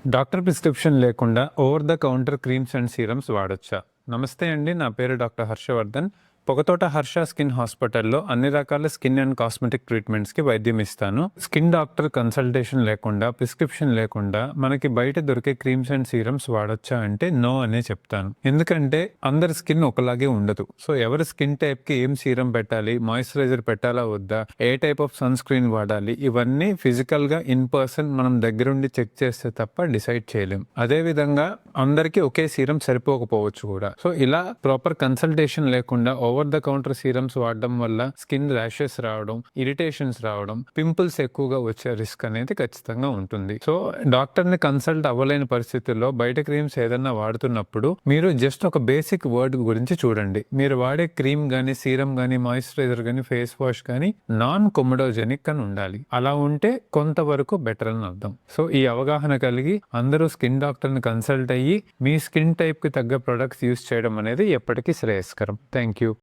Doctor prescription లేకుండా over the counter creams and serums వాడొచ్చా? నమస్తే అండి, నా పేరు డాక్టర్ హర్షవర్ధన్. పొగతోట హర్ష స్కిన్ హాస్పిటల్లో అన్ని రకాల స్కిన్ అండ్ కాస్మెటిక్ ట్రీట్మెంట్స్కి వైద్యం ఇస్తాను. స్కిన్ డాక్టర్ కన్సల్టేషన్ లేకుండా, ప్రిస్క్రిప్షన్ లేకుండా మనకి బయట దొరికే క్రీమ్స్ అండ్ సీరమ్స్ వాడొచ్చా అంటే నో అనే చెప్తాను. ఎందుకంటే అందరి స్కిన్ ఒకలాగే ఉండదు. సో ఎవరి స్కిన్ టైప్కి ఏం సీరం పెట్టాలి, మాయిశ్చరైజర్ పెట్టాలా వద్దా, ఏ టైప్ ఆఫ్ సన్ స్క్రీన్ వాడాలి, ఇవన్నీ ఫిజికల్గా ఇన్ పర్సన్ మనం దగ్గరుండి చెక్ చేస్తే తప్ప డిసైడ్ చేయలేం. అదే విధంగా అందరికీ ఒకే సీరం సరిపోకపోవచ్చు కూడా. సో ఇలా ప్రాపర్ కన్సల్టేషన్ లేకుండా ఓవర్ ద కౌంటర్ సీరమ్స్ వాడడం వల్ల స్కిన్ ర్యాషెస్ రావడం, ఇరిటేషన్స్ రావడం, పింపుల్స్ ఎక్కువగా వచ్చే రిస్క్ అనేది ఖచ్చితంగా ఉంటుంది. సో డాక్టర్ని కన్సల్ట్ అవ్వలేని పరిస్థితుల్లో బయట క్రీమ్స్ ఏదన్నా వాడుతున్నప్పుడు మీరు జస్ట్ ఒక బేసిక్ వర్డ్ గురించి చూడండి. మీరు వాడే క్రీమ్ గానీ, సీరం గానీ, మాయిశ్చరైజర్ గానీ, ఫేస్ వాష్ కానీ నాన్ కొమడోజెనిక్ అని ఉండాలి. అలా ఉంటే కొంతవరకు బెటర్ అని అర్థం. సో ఈ అవగాహన కలిగి అందరూ స్కిన్ డాక్టర్ని కన్సల్ట్ అయ్యి మీ స్కిన్ టైప్కి తగ్గ ప్రొడక్ట్స్ యూస్ చేయడం అనేది ఎప్పటికీ శ్రేయస్కరం. Thank you.